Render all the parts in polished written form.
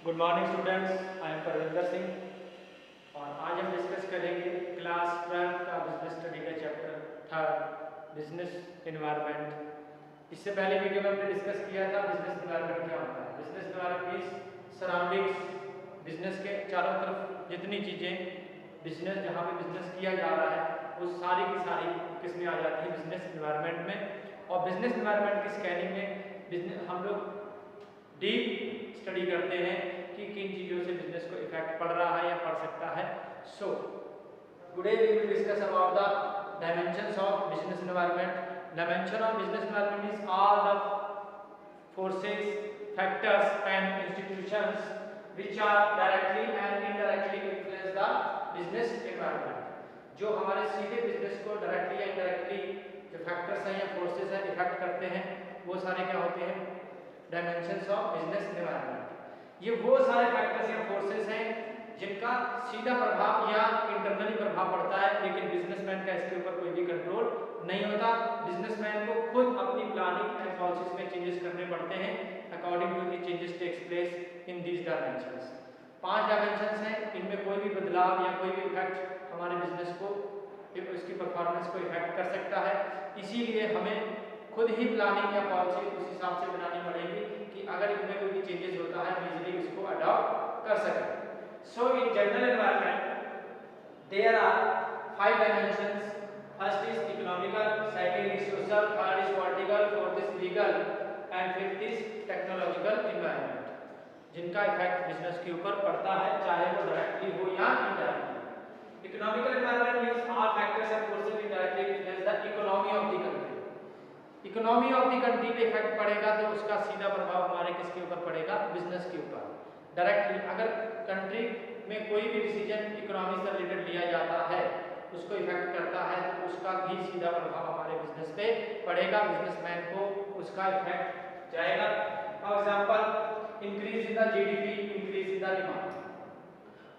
Good morning students, I am Parvinder Singh और आज हम डिस्कस करेंगे क्लास 12 का बिजनेस स्टडी का चैप्टर थर्ड बिजनेस एनवायरनमेंट। इससे पहले वीडियो में हमने डिस्कस किया था बिजनेस एनवायरनमेंट क्या होता है। Business environment means surroundings, business के चारों तरफ जितनी चीज़ें बिजनेस जहाँ पे बिजनेस किया जा रहा है वो सारी की सारी किसमें आ जाती है, बिजनेस एनवायरनमेंट में। और बिजनेस एनवायरनमेंट की स्कैनिंग में बिजनेस हम लोग डीप स्टडी करते हैं कि किन चीज़ों से बिजनेस को इफेक्ट पड़ रहा है या पड़ सकता है। So today we will discuss about the dimensions of business environment. Dimension of business environment is all the forces, factors and institutions which are directly and indirectly influence the business environment। जो हमारे सीधे business को directly या indirectly जो factors हैं या forces हैं effect करते हैं वो सारे क्या होते हैं, डायमेंशंस ऑफ बिजनेस एनवायरनमेंट। ये वो सारे फैक्टर्स या फोर्सेस हैं जिनका सीधा प्रभाव या इंटरनली प्रभाव पड़ता है, लेकिन बिजनेसमैन का इसके ऊपर कोई भी कंट्रोल नहीं होता। बिजनेसमैन को खुद अपनी प्लानिंग एंड पॉलिसीज में चेंजेस करने पड़ते हैं according to the changes takes place in these dimensions. 5 dimensions हैं, इनमें कोई भी बदलाव या कोई भी इफेक्ट हमारे बिजनेस को, उसकी परफॉर्मेंस को इफेक्ट कर सकता है। इसीलिए हमें खुद ही प्लानिंग या पॉलिसी उस हिसाब से बनानी पड़ेगी कि अगर इनमें कोई भी चेंजेस होता है हम इजीली उसको अडॉप्ट कर सकें। So in general environment there are 5 dimensions. First is economical, second is social, third is political, fourth is legal and fifth is technological environment, जिनका इफेक्ट बिजनेस के ऊपर पड़ता है चाहे वो डायरेक्टली हो या indirectly. Economical environment means all factors and forces indirectly influence the economy of the country. Economy of the country पे इफेक्ट पड़ेगा तो उसका सीधा प्रभाव हमारे किसके ऊपर पड़ेगा, बिजनेस के ऊपर डायरेक्टली। अगर कंट्री में कोई भी डिसीजन इकोनॉमी से रिलेटेड लिया जाता है उसको इफेक्ट करता है तो उसका भी सीधा प्रभाव हमारे बिजनेस पे पड़ेगा, बिजनेसमैन को उसका इफेक्ट जाएगा। For example increase in the GDP, increase in the demand.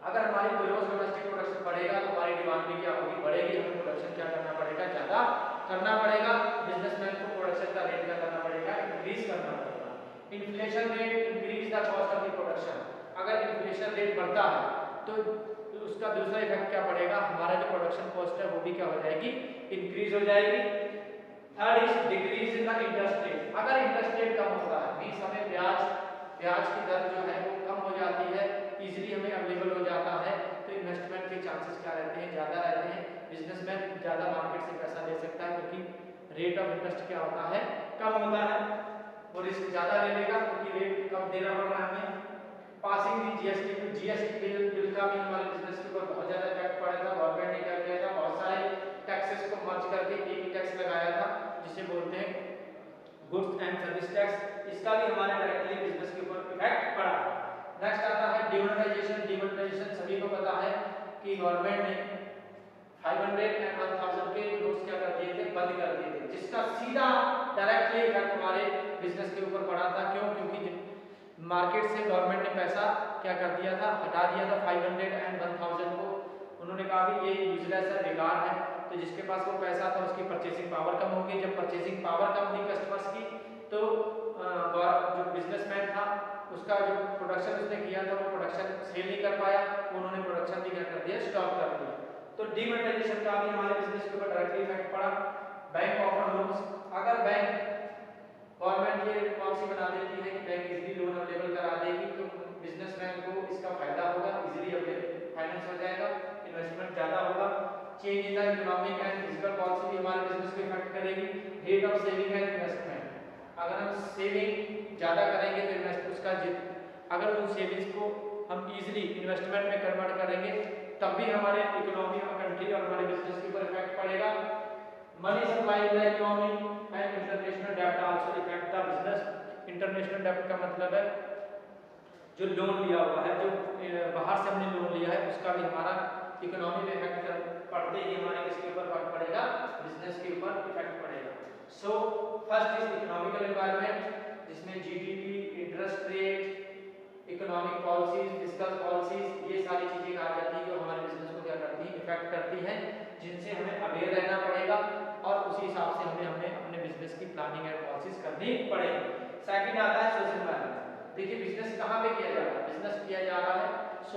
अगर हमारी ग्रोस डोमेस्टिक प्रोडक्शन बढ़ेगा तो हमारी डिमांड भी क्या होगी, बढ़ेगी। हमें प्रोडक्शन क्या करना पड़ेगा, ज़्यादा करना पड़ेगा। बिजनेसमैन को प्रोडक्शन का रेट क्या करना पड़ेगा, इंक्रीज करना पड़ेगा। Inflation rate increase the cost of the production. अगर इन्फ्लेशन रेट बढ़ता है तो उसका दूसरा इफेक्ट क्या पड़ेगा, हमारा जो प्रोडक्शन कॉस्ट है वो भी क्या हो जाएगी, इंक्रीज हो जाएगी। Third is decrease in the interest rate. अगर इंटरेस्ट रेट कम होता है मींस हमें ब्याज की दर जो है वो कम हो जाती है, इजीली हमें अवेलेबल हो जाता है, तो इन्वेस्टमेंट के चांसेस क्या रहते हैं, ज़्यादा रहते हैं। बिजनेसमैन ज़्यादा मार्केट से पैसा ले सकता है क्योंकि रेट ऑफ इंटरेस्ट क्या होता है, कम होता है। वो रिस्क ज़्यादा ले लेगा क्योंकि रेट कम देना पड़ रहा है हमें। पासिंग दी जीएसटी बिल का भी हमारे बिजनेस के ऊपर बहुत ज़्यादा इफेक्ट पड़ा था। गवर्नमेंट ने क्या किया था, बहुत सारे टैक्सेस को मर्ज करके एक ही टैक्स लगाया था जिसे बोलते हैं गुड्स एंड सर्विस टैक्स। इसका भी हमारे डायरेक्टली बिजनेस के ऊपर इफेक्ट पड़ा। नेक्स्ट आता है डिमोनेटाइजेशन। डिमोनेटाइजेशन सभी को पता है कि गवर्नमेंट ने 500 एंड 1000 के नोट्स क्या कर दिए थे, बंद कर दिए थे, जिसका सीधा डायरेक्टली इफेक्ट हमारे बिजनेस के ऊपर पड़ा था। क्यों? क्योंकि मार्केट से गवर्नमेंट ने पैसा क्या कर दिया था, हटा दिया था 500 एंड 1000 को। उन्होंने कहा भी ये यूजलेस है, बेकार है। तो जिसके पास वो पैसा था उसकी परचेसिंग पावर कम होगी। जब परचेसिंग पावर कम हुई कस्टमर्स की तो जो बिजनेसमैन था उसका जो प्रोडक्शन उसने किया था वो प्रोडक्शन सेल नहीं कर पाया, उन्होंने प्रोडक्शन भी क्या कर दिया, स्टॉप कर दिया। तो डिमोनेटाइजेशन का भी हमारे बिजनेस के ऊपर डायरेक्टली इफेक्ट पड़ा। Bank offer loans. अगर बैंक गवर्नमेंट ये पॉलिसी बना देती है कि बैंक इजीली लोन अवेलेबल करा देगी तो बिजनेसमैन को इसका फायदा होगा, इजीली अवेलेबल फाइनेंस हो जाएगा, इन्वेस्टमेंट ज़्यादा होगा। Change in the economic and physical policy भी हमारे बिजनेस को इफेक्ट करेगी। Rate of saving and investment. अगर हम सेविंग ज़्यादा करेंगे तो इन्वेस्ट उसका अगर उन सेविंग्स को हम इजीली इन्वेस्टमेंट में कन्वर्ट करेंगे तब भी हमारे इकोनॉमी और कंट्री और हमारे बिजनेस के ऊपर इफेक्ट पड़ेगा। Money supply in the economy and international डेब्ट also effect the business. International डेब्ट का मतलब है जो लोन लिया हुआ है, जो बाहर से हमने लोन लिया है उसका भी हमारा इकोनॉमी में इफेक्ट पड़ते ही हमारे किसके ऊपर इफेक्ट पड़ेगा, बिजनेस के ऊपर इफेक्ट पड़ेगा। So first is economical environment जिसमें GDP, interest rate, economic policies, fiscal policies, ये सारी चीजें आ जाती है जो हमारे बिजनेस को क्या करती है, इफेक्ट करती हैं, जिनसे हमें अवेयर रहना पड़ेगा और उसी हिसाब से हमें अपने बिजनेस की प्लानिंग एंड पॉलिसीज करनी पड़ेगी। सेकंड आता है सोशल एनवायरनमेंट। देखिए बिजनेस कहाँ पे किया जा रहा है, बिजनेस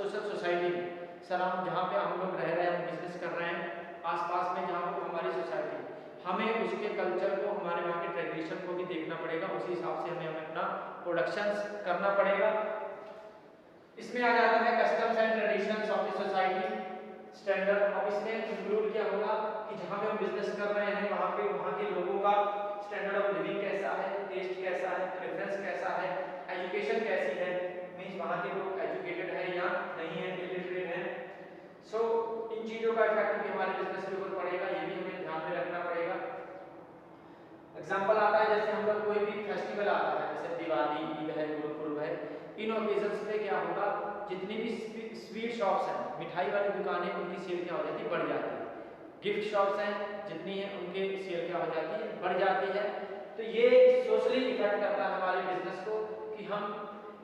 सोशल सोसाइटी में, सर हम जहाँ पे हम लोग रह रहे हैं, हम बिजनेस कर रहे हैं आसपास में जहाँ पे हमारी सोसाइटी, हमें उसके कल्चर को, हमारे वहाँ के ट्रेडिशन को भी देखना पड़ेगा, उसी हिसाब से हमें अपना प्रोडक्शन करना पड़ेगा। इसमें आ जाता है customs and traditions of the society standard. अब इसमें इंक्लूड क्या होगा कि जहाँ पे हम बिजनेस कर रहे हैं वहाँ के लोगों का स्टैंडर्ड ऑफ लिविंग कैसा है, टेस्ट कैसा है, प्रेफरेंस कैसा है, एजुकेशन कैसी है, मींस वहाँ के लोग एजुकेटेड है या नहीं है, इलिटरेट है। सो इन चीज़ों का इफेक्ट भी हमारे बिजनेस के ऊपर पड़ेगा, ये भी हमें ध्यान में रखना पड़ेगा। एग्जाम्पल आता है जैसे हम लोग कोई भी फेस्टिवल आता है, जैसे दिवाली, ईद है, गुरपुर्ब है, इन ओकेजन्स पे क्या होगा, जितनी भी स्वीट शॉप्स हैं, मिठाई वाली दुकानें, उनकी सेल क्या हो जाती है, बढ़ जाती है। गिफ्ट शॉप्स हैं जितनी है उनकी सेल क्या हो जाती है, बढ़ जाती है। तो ये सोशली इफेक्ट करता है हमारे बिजनेस को कि हम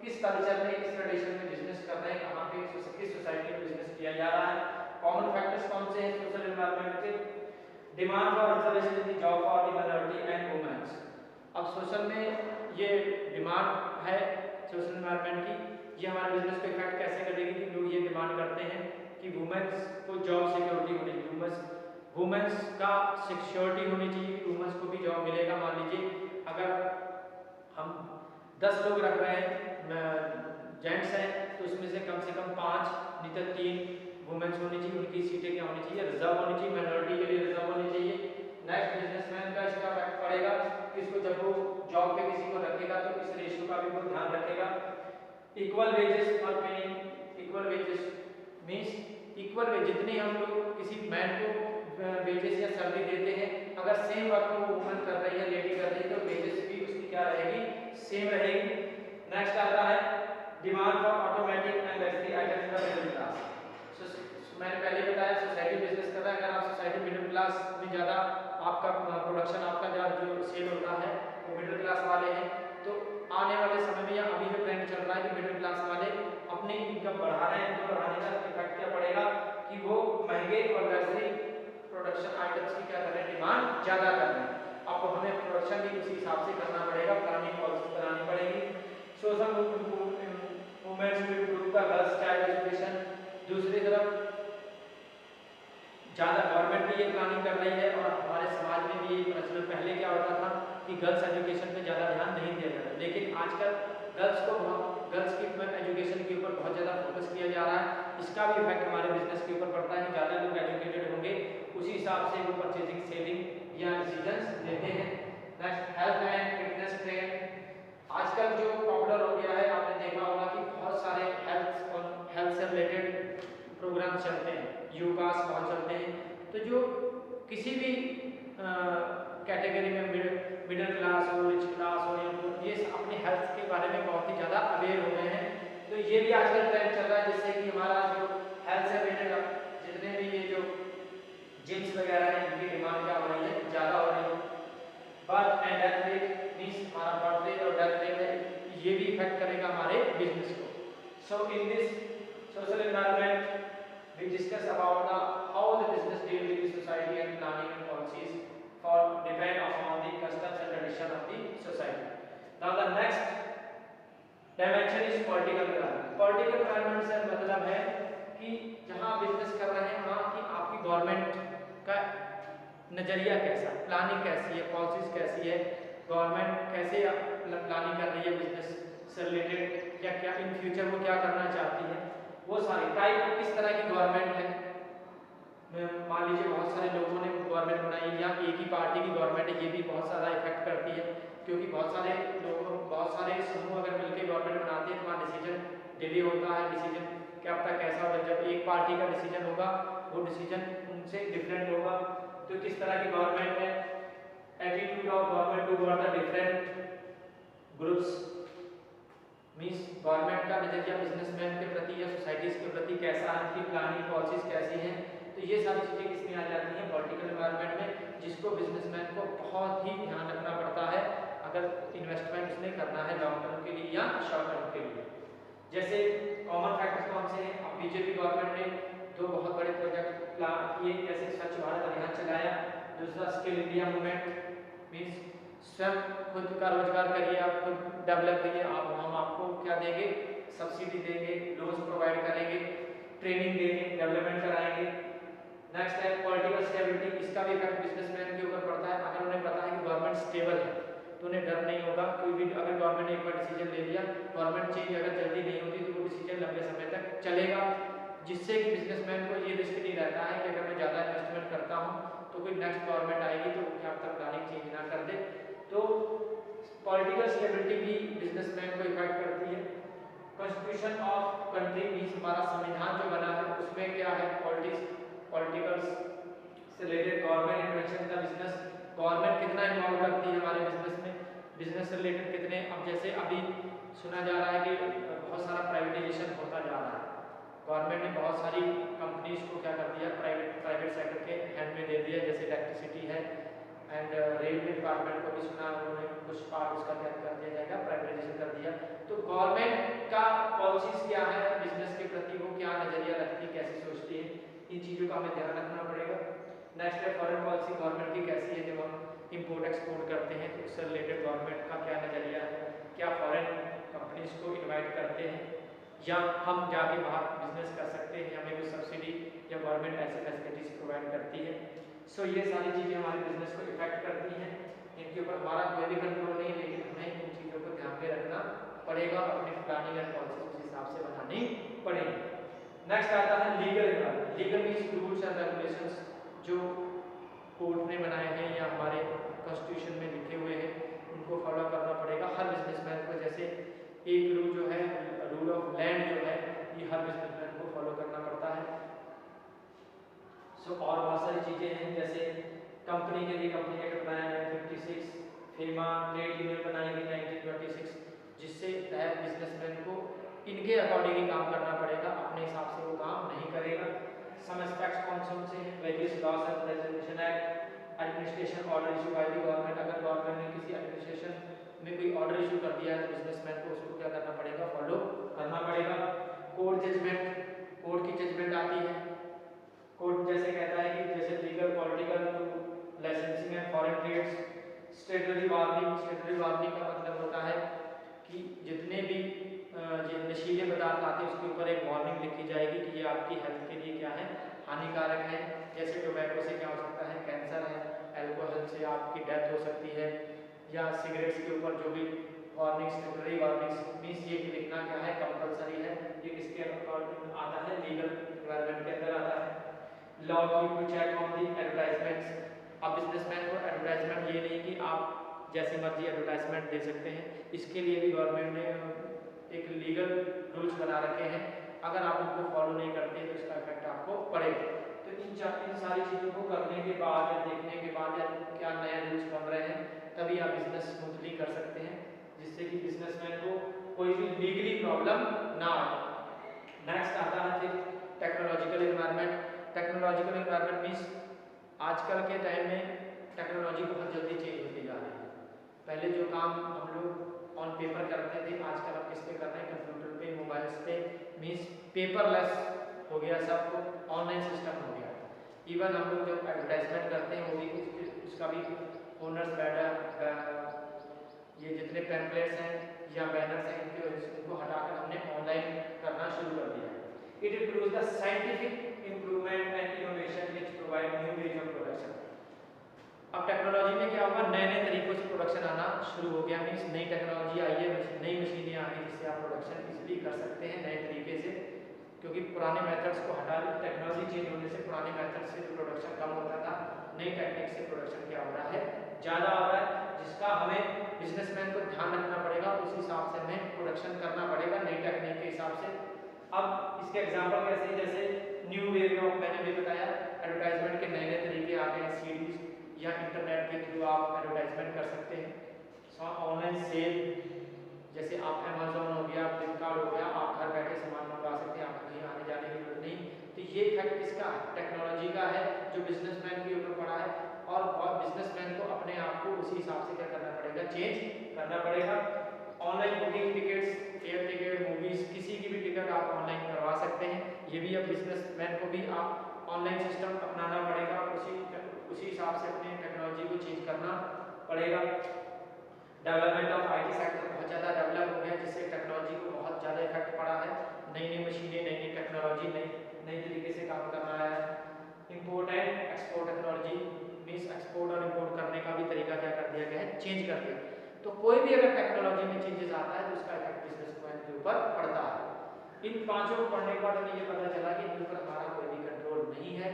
किस कल्चर में, किस ट्रेडिशन में बिजनेस कर रहे हैं, कहाँ पे किस सोसाइटी में बिजनेस किया जा रहा है। कॉमन फैक्टर्स कौन से हैं सोशल एनवायरनमेंट के? Demand for reservation in the job for the minority and womens. अब सोशल में ये डिमांड है सोशल एनवायरनमेंट की, ये हमारे बिजनेस को इफेक्ट कैसे करेगी कि लोग ये डिमांड करते हैं कि वुमेन्स को जॉब सिक्योरिटी होनी चाहिए, वुमेन्स का सिक्योरिटी होनी चाहिए, वुमेन्स को भी जॉब मिलेगा। मान लीजिए अगर हम 10 लोग रख रहे हैं, जेंट्स हैं, तो उसमें से कम 5 नहीं तो 3 वुमेन्स होनी चाहिए, उनकी सीटें क्या होनी चाहिए, रिजर्व होनी चाहिए, माइनॉरिटी के लिए रिजर्व होनी चाहिए। नेक्स्ट बिजनेसमैन का इसका इफेक्ट पड़ेगा कि इसको जब वो जॉब पे किसी को रखेगा तो इस रेशियो का भी वो ध्यान रखेगा। Equal wages for paying, equal wages means equal wage, जितनी हम लोग किसी मैन को वेजेस या सैलरी देते हैं, अगर सेम वर्क को वो वुमन कर रही है, लेडी कर रही है, तो वेजेस भी उसकी क्या रहेगी, सेम रहेगी। नेक्स्ट आता है demand for automatic and luxury items for middle class. मैंने पहले बताया सोसाइटी बिजनेस कर रहा है, अगर आप सोसाइटी मिडिल क्लास में ज़्यादा आपका प्रोडक्शन, आपका जो सेल होता है वो मिडिल क्लास वाले हैं, तो आने वाले समय में या अभी जो ट्रेंड चल रहा है कि मिडिल क्लास वाले अपनी इनकम बढ़ा रहे हैं, तो बढ़ाने का इफेक्ट क्या पड़ेगा कि वो महंगे और लग्जरी प्रोडक्शन आइटम्स की क्या कर रहे हैं, डिमांड ज़्यादा कर रहे हैं। अब हमें प्रोडक्शन भी उसी हिसाब से करना पड़ेगा, प्लानिंग पॉलिसी बनानी पड़ेगी। Social movements to improve the girls child education. दूसरी तरफ ज़्यादा गवर्नमेंट भी ये प्लानिंग कर रही है और हमारे समाज में भी प्रचलन, पहले क्या होता था कि गर्ल्स एजुकेशन पे ज़्यादा ध्यान नहीं दिया जाता, लेकिन आजकल गर्ल्स की एजुकेशन के ऊपर बहुत ज़्यादा फोकस किया जा रहा है। इसका भी इफेक्ट हमारे बिजनेस के ऊपर पड़ता है, ज़्यादा लोग एजुकेटेड होंगे, उसी हिसाब से वो परचेजिंग, सेलिंग या डिसीजंस लेते हैं। Next health and fitness trend. आजकल जो पॉपुलर हो गया है, आपने देखा होगा कि बहुत सारे हेल्थ से रिलेटेड प्रोग्राम चलते हैं, योगास बहुत चलते हैं। तो जो किसी भी कैटेगरी में मिडिल क्लास हो, रिच क्लास हो, ये अपने हेल्थ के बारे में बहुत ही ज़्यादा अवेयर हो गए हैं। तो ये भी आजकल ट्रेंड चल रहा है, जिससे कि हमारा जो हेल्थ से रिलेटेड जितने भी ये जो जिम्स वगैरह हैं, इनकी डिमांड क्या हो रही है, ज़्यादा हो रही है। Birth and death rate means हमारा बर्थ रेट और डेथ रेट है, ये भी इफेक्ट करेगा हमारे बिजनेस को। So in this social environment we discuss about the how the business deal with the society and planning and policies for depend upon the customs and tradition of the society. Now the next dimension is political environment. Political environment से मतलब है कि जहाँ business कर रहे हैं वहाँ की आपकी गवर्नमेंट का नजरिया कैसा, प्लानिंग कैसी है, पॉलिसीज कैसी है, गवर्नमेंट कैसे प्लानिंग कर रही है बिजनेस से रिलेटेड, क्या क्या इन फ्यूचर वो क्या करना चाहती है, वो सारी टाइप किस तरह की गवर्नमेंट है। मान लीजिए बहुत सारे लोगों ने गवर्नमेंट बनाई या एक ही पार्टी की गवर्नमेंट है, ये भी बहुत ज़्यादा इफेक्ट करती है, क्योंकि बहुत सारे लोग, बहुत सारे समूह अगर मिलकर गवर्नमेंट बनाते हैं तो वहाँ डिसीजन डिले होता है, डिसीजन क्या पता कैसा होगा। जब एक पार्टी का डिसीजन होगा वो डिसीजन उनसे डिफरेंट होगा। तो किस तरह की गवर्नमेंट है, attitude of government to the different groups means government का नजरिया बिजनेसमैन के प्रति या सोसाइटीज के प्रति कैसा है, उनकी प्लानिंग पॉलिसीज कैसी हैं। तो ये सारी चीज़ें किसमें आ जाती हैं, पॉलिटिकल एनवायरनमेंट में, जिसको बिजनेसमैन को बहुत ही ध्यान रखना पड़ता है अगर इन्वेस्टमेंट उसने करना है लॉन्ग टर्म के लिए या शॉर्ट टर्म के लिए। जैसे कॉमन फैक्टर्स कौन से हैं, अब बीजेपी गवर्नमेंट ने 2 बहुत बड़े प्रोजेक्ट प्लान किए, जैसे स्वच्छ भारत अभियान चलाया, दूसरा स्किल इंडिया मूवमेंट मीन्स स्वयं खुद का रोजगार करिए, आप खुद डेवलप करिए, आप हम आपको क्या देंगे, सब्सिडी देंगे, लोन्स प्रोवाइड करेंगे, ट्रेनिंग देंगे, डेवलपमेंट कराएंगे। नेक्स्ट है पॉलिटिकल स्टेबिलिटी, इसका भी इफेक्ट बिजनेसमैन के ऊपर पड़ता है। अगर उन्हें पता है कि गवर्नमेंट स्टेबल है तो उन्हें डर नहीं होगा कोई भी। अगर गवर्नमेंट ने एक बार डिसीजन ले लिया, गवर्नमेंट चेंज अगर जल्दी नहीं होती तो वो डिसीजन लंबे समय तक चलेगा, जिससे कि बिजनेसमैन को ये रिस्क नहीं रहता है कि अगर मैं ज़्यादा इन्वेस्टमेंट करता हूँ तो कोई नेक्स्ट गवर्नमेंट आएगी तो क्या तक प्लानिंग चेंज ना कर दे। तो पॉलिटिकल स्टेबिलिटी भी बिजनेसमैन को इफेक्ट करती है। कॉन्स्टिट्यूशन ऑफ कंट्री मीन्स हमारा संविधान जो बना है उसमें क्या है, पॉलिटिकल्स से रिलेटेड गवर्नमेंट इंटरवेंशन का बिजनेस, गवर्नमेंट कितना इन्वॉल्व करती है हमारे बिजनेस में, बिजनेस से रिलेटेड कितने। अब जैसे अभी सुना जा रहा है कि बहुत सारा प्राइवेटाइजेशन होता जा रहा है, गवर्नमेंट ने बहुत सारी कंपनीज को क्या कर दिया, प्राइवेट सेक्टर के हैंड में दे दिया, जैसे इलेक्ट्रिसिटी है एंड रेलवे डिपार्टमेंट को भी सुना उन्होंने कुछ पार्ट उसका क्या कर दिया जाएगा, प्राइवेटाइजेशन कर दिया। तो गवर्नमेंट का पॉलिसीज क्या है बिजनेस के प्रति, वो क्या नजरिया रखती है, कैसे सोचती है, इन चीज़ों का हमें ध्यान रखना पड़ेगा। नेक्स्ट है फॉरेन पॉलिसी, गवर्नमेंट की कैसी है, जब हम इंपोर्ट एक्सपोर्ट करते हैं तो उससे रिलेटेड गवर्नमेंट का क्या नजरिया है, क्या फॉरेन कंपनीज को इन्वाइट करते हैं या हम जाके बाहर बिजनेस कर सकते हैं, हमें कोई सब्सिडी या गवर्नमेंट ऐसे फैसिलिटीज प्रोवाइड करती है। सो ये सारी चीज़ें हमारे बिजनेस को इफेक्ट करती हैं, इनके ऊपर हमारा कोई भी कंट्रोल नहीं, लेकिन हमें इन चीज़ों को ध्यान में रखना पड़ेगा, अपनी प्लानिंग एंड पॉलिसी उस हिसाब से बनानी पड़ेगी। नेक्स्ट आता है legal environment. Legal means rules and regulations जो कोर्ट ने बनाए हैं या हमारे कॉन्स्टिट्यूशन में लिखे हुए हैं, उनको फॉलो करना पड़ेगा हर बिजनेसमैन को। जैसे एक रूल जो है, रूल ऑफ लैंड जो है, ये हर बिजनेसमैन को फॉलो करना पड़ता है। और बहुत सारी चीज़ें हैं, जैसे कंपनी के लिए कंपनी एक्ट बनाया है 56, फीमा ट्रेड यूनियन बनाई गई 1926, जिससे बिजनेसमैन को इनके अकॉर्डिंग ही काम करना पड़ेगा, अपने हिसाब से वो काम नहीं करेगा। सम एस्पेक्ट्स कौन से हैं, various loss and resolution act, administration order issue by the government, अगर गवर्नमेंट ने किसी एडमिनिस्ट्रेशन में कोई ऑर्डर इशू कर दिया है तो बिजनेसमैन को उसको क्या करना पड़ेगा, फॉलो करना पड़ेगा। कोर्ट जजमेंट, कोर्ट की जजमेंट आती है, कोर्ट जैसे कहता है कि जैसे legal political to licensing and foreign trades. Statutory warning, statutory warning का मतलब होता है कि जितने भी नशीले पदार्थ आते हैं उसके ऊपर एक वार्निंग लिखी जाएगी कि ये आपकी हेल्थ के लिए क्या है, हानिकारक है। जैसे टोबैको से क्या हो सकता है, कैंसर है, अल्कोहल से आपकी डेथ हो सकती है, या सिगरेट्स के ऊपर जो भी वार्निंग्स, स्टेटरी वार्निंग्स मीन्स ये लिखना क्या है, कंपलसरी है। ये किसके अकॉर्डिंग आता है, लीगल एनवायरनमेंट के अंदर आता है। Law keep to check on the advertisements. अब बिजनेसमैन को एडवर्टाइजमेंट ये नहीं कि आप जैसी मर्जी एडवर्टाइजमेंट दे सकते हैं, इसके लिए भी गवर्नमेंट ने एक लीगल रूल्स बना रखे हैं, अगर आप उनको फॉलो नहीं करते तो इसका इफेक्ट आपको पड़ेगा। तो इन सारी चीज़ों को करने के बाद या देखने के बाद या क्या नए रूल्स बन रहे हैं, तभी आप बिजनेस स्मूथली कर सकते हैं, जिससे कि बिजनेसमैन को कोई भी लीगली प्रॉब्लम ना आए। नेक्स्ट आता है फिर technological environment. Technological environment means आजकल के टाइम में टेक्नोलॉजी बहुत जल्दी चेंज होती जा रही है। पहले जो काम हम लोग ऑन पेपर करते थे, आजकल आप किस पे कर रहे हैं, कंप्यूटर पे, मोबाइल्स पे, मीन्स पेपरलेस हो गया, सब ऑनलाइन सिस्टम हो गया। इवन हम लोग जब एडवर्टाइजमेंट करते हैं वो भी उसका भी ओनर्स बैनर, ये जितने पैम्पलेट्स हैं या बैनर्स हैं इनको हटाकर हमने ऑनलाइन करना शुरू कर दिया है। It includes the scientific improvement and innovation which provide new ways of production. अब टेक्नोलॉजी में क्या होगा, नए नए तरीकों से प्रोडक्शन आना शुरू हो गया, मीन्स नई टेक्नोलॉजी आई है, नई मशीनें आ गई जिससे आप प्रोडक्शन इजीली कर सकते हैं नए तरीके से, क्योंकि पुराने मेथड्स को हटा दी। टेक्नोलॉजी चेंज होने से पुराने मेथड से जो प्रोडक्शन कम होता था, नई टेक्निक से प्रोडक्शन क्या हो रहा है, ज़्यादा हो रहा है, जिसका हमें बिजनेसमैन को ध्यान रखना पड़ेगा, उस हिसाब से हमें प्रोडक्शन करना पड़ेगा नई टेक्निक के हिसाब से। अब इसके एग्जाम्पल कैसे हैं, जैसे न्यू वे ऑफ, मैंने भी बताया एडवर्टाइजमेंट के नए नए तरीके आ गए हैं, सीडीज या इंटरनेट के थ्रू आप एडवर्टाइजमेंट कर सकते हैं। ऑनलाइन सेल, जैसे आप अमेजोन हो गया, फ्लिपकार्ट हो गया, आप घर बैठे सामान मंगवा सकते हैं, आपको कहीं आने जाने की जरूरत नहीं। तो ये इफेक्ट किसका है, टेक्नोलॉजी का है, जो बिजनेसमैन के ऊपर पड़ा है, और बिजनेसमैन को अपने आप को उसी हिसाब से क्या करना पड़ेगा, चेंज करना पड़ेगा। Online booking tickets, air ticket, movies, किसी की भी टिकट आप ऑनलाइन करवा सकते हैं। ये भी अब बिजनेसमैन को भी आप ऑनलाइन सिस्टम अपनाना पड़ेगा, उसी हिसाब से अपने टेक्नोलॉजी को चेंज करना पड़ेगा। डेवलपमेंट ऑफ आईटी सेक्टर बहुत ज़्यादा डेवलप हो गया, जिससे टेक्नोलॉजी को बहुत ज़्यादा इफेक्ट पड़ा नई नई मशीनें, नई नई टेक्नोलॉजी, नई तरीके से काम कर रहा है। Import and export technology means export और इंपोर्ट करने का भी तरीका क्या कर दिया गया है, चेंज कर दिया। तो कोई भी अगर टेक्नोलॉजी में चेंजेस आता है तो उसका इफेक्ट बिजनेसमैन के ऊपर पड़ता है। इन पांचों को पढ़ने के बाद हमें ये पता चला कि इनके ऊपर हमारा कोई भी कंट्रोल नहीं है।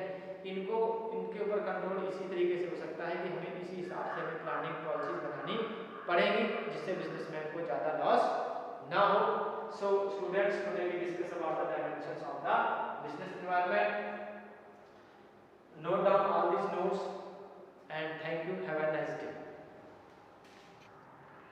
इनके ऊपर कंट्रोल इसी तरीके से हो सकता है कि हमें इसी हिसाब से हमें प्लानिंग पॉलिसीज बनानी पड़ेगी जिससे बिजनेसमैन को ज़्यादा लॉस ना हो। So students, today we discuss about the dimensions of the business environment. Note down all these notes and thank you. Have a nice day.